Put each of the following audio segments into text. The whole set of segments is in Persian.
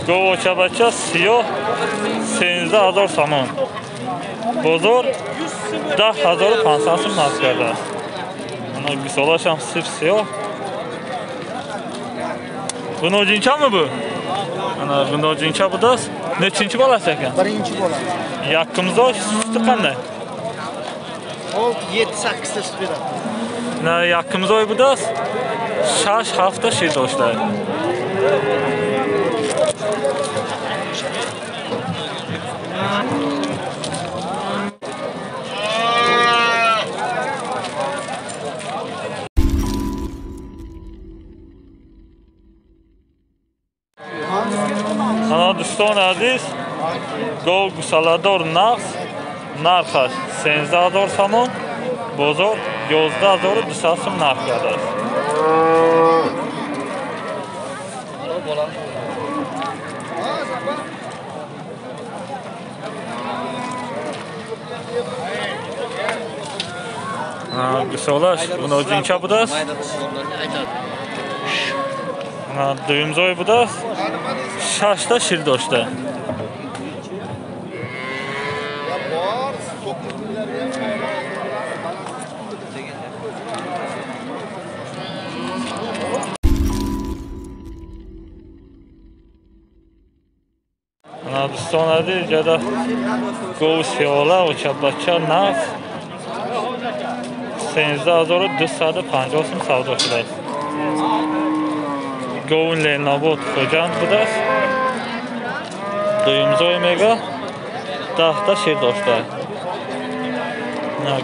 گو چبچه سیاه 13,000 سامان بزرگ 10,500 سوم نصب کرده است. گسالاش هم صرف سیاه. گناجینچه می بود؟ گناجینچه بود است؟ نچینچه بالا است یکن؟ Birinchi bola. Yakımızda sütü qanday? O 7-8 ta süt beradi. Yakımızda oy bu da 6 hafta şey doşlar. دوستان عزیز گو گوساله نرخش 13,000 سوم بزرگ 11,200 سوم نرخ کرده است. گوساله‌اش گناجینچه بوده است. دویمزای بوده است. 6 تا شیر داشته. دوستان عزیز جدا گو سیاله و چبچه نف 13,250 سوم سودا شده است. گو لینابود خوجند بوده است. دویمزای میگه 10 تا شیر داشته.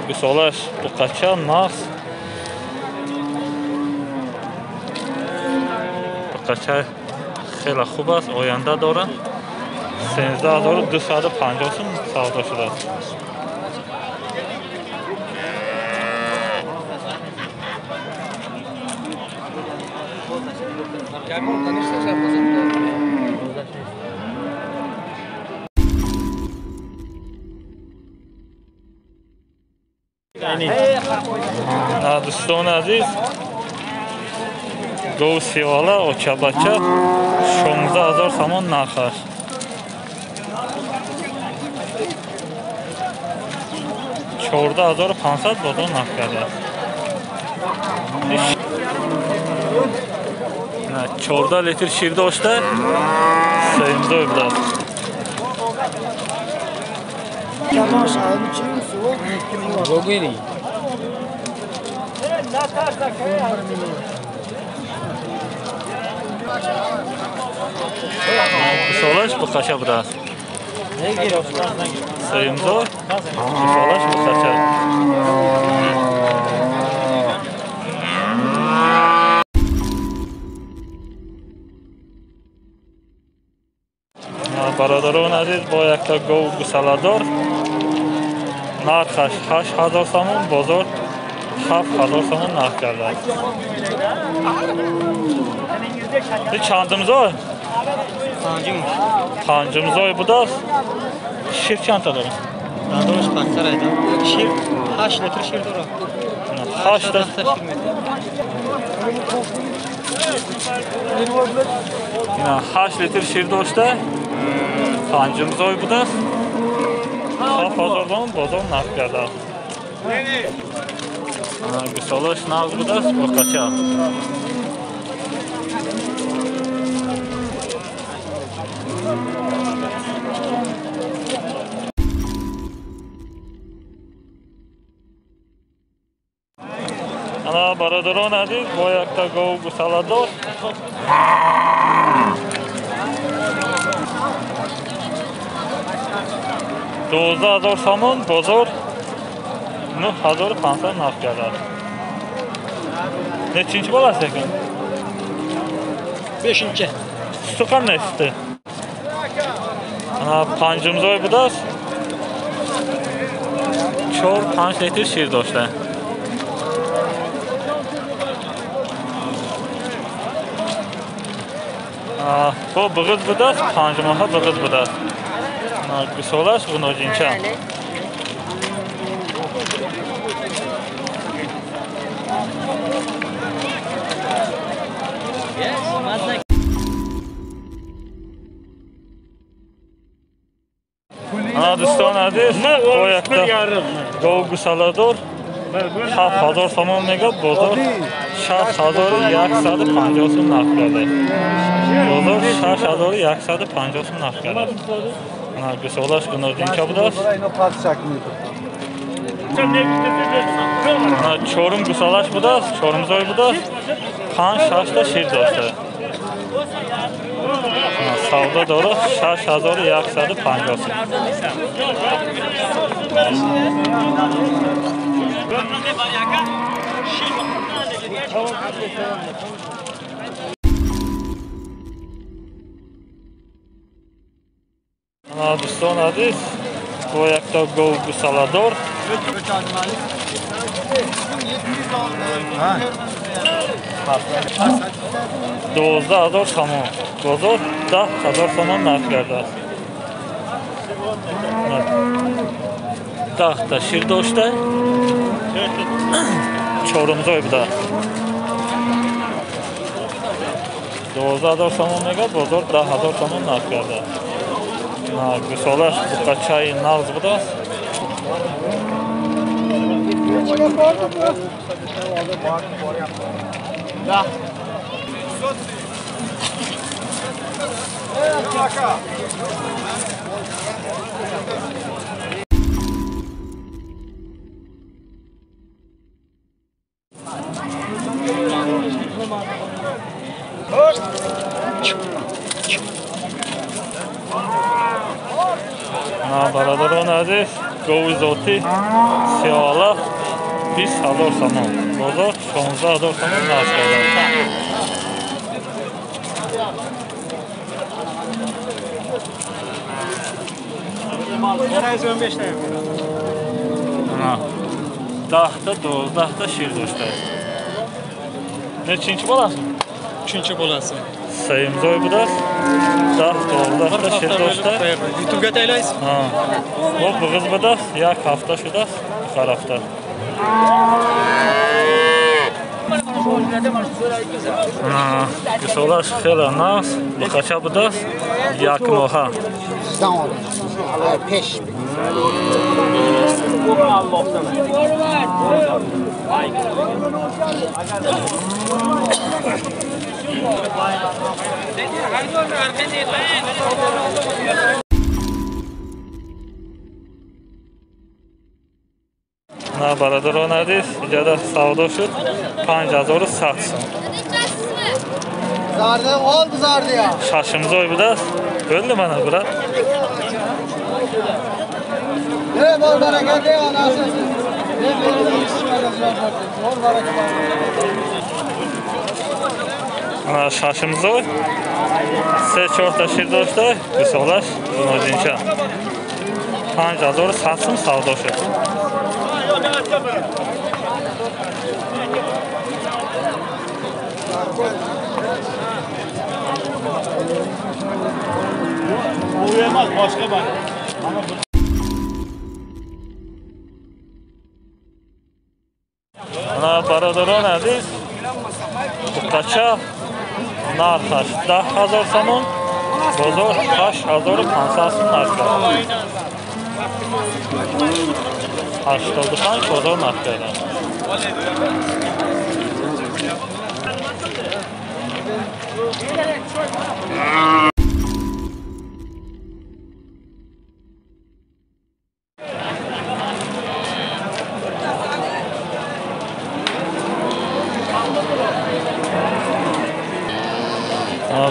گوساله‌اش بقچه نفس بقچه خیلی خوب است. آینده داره. 13,250 سوم سودا شده است. دوستان عزیز گو سیاله و چبچه 16,000 سوم نرخ است. $14,500 بازار نرخ کرده است. 14 لیتر شیر داشته. سیمزای بوده است. گوساله‌اش بقچه بوده است. سیمزای گوساله‌اش بقچه. برادران عزیز با یک تا گو گوساله دار نرخش 8,000 سوم بازار 7,000 سوم نرخ کرده است. چندمزای؟ پنجمزای بوده است. شیر چند تا داره؟ داداش پنجتر ایده. شیر 8 لیتر شیر داره. 8 تا شیر میده. 8 لیتر شیر داشته. پنجمزای بوده است. 7,000 سوم بازار نرخ کرده است. گوساله‌اش نغز بوده است. بقچه. برادران عزیز با یک تا گو گوساله دار 12,000 سوم بازار 9,500 نرخ کرده است. نچینچه بالا است یکن؟ 5-inchi. sütü qanday sütü? Panjimzoy bu da 4-5 litr şir doşlar. Bu bığız bu da panjimaha bığız bu da. Gusolaş gunojincha. دوستان عزیز bir yarım. گوگو سالادور 7000 تومان میگه بازار 6150 سوم نرخ کرده بازار 6150 سوم نرخ کرده گوسالاش گناردینچا بود است چورم گوسالاش بود است چورمزای بود است 5-6 تا شیر داشته سودا داره 6150 سوم دوستان عزیز با یک تا گوگو سالادور 12000 تومان بازار 10000 تومان نرخ کرده است 10 تا شیر داشته چهارمزای بوده 12000 تومان میگه بازار 10000 تومان نرخ کرده است گوسالاش بقچه نغز بوده است برادران عزیز گوی ذاتی سیاله 20000 تومان بازار 16000 تومان نرخ کرده ده تا 12 تا şir داشته نچینچی bolası? Üçüncü bolası. Sayımzoy bu da 10-12 ta şir داشته YouTube'ga taylayız. Bu kız bu da ya hafta şu da her hafta Gusolaş xela nas bakaça bu da yakmoha peş. برادران عزیز اینجا سودا شد 5100 سوم Zardı oldu zardı ya. Şaşımzoy bu da öldü bana bura Ne bol bereket ya nasıl? Ne böyle bol bereket. Şaşımzoy 3-4 ta şir داشته گوسالاش گناردینچا 5100 سوم سودا شد Uyuyamaz başka var. برادران عزیز بقچه نرخش 10000 تومان بازار 8500 سوم نرخ کرده 85 بازار نرخ کرده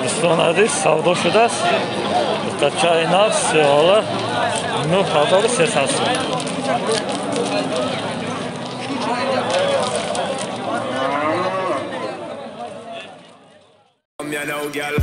دوستان عزیز سودا شده است بقچه نر سیاله 9300 سوم You know, girl.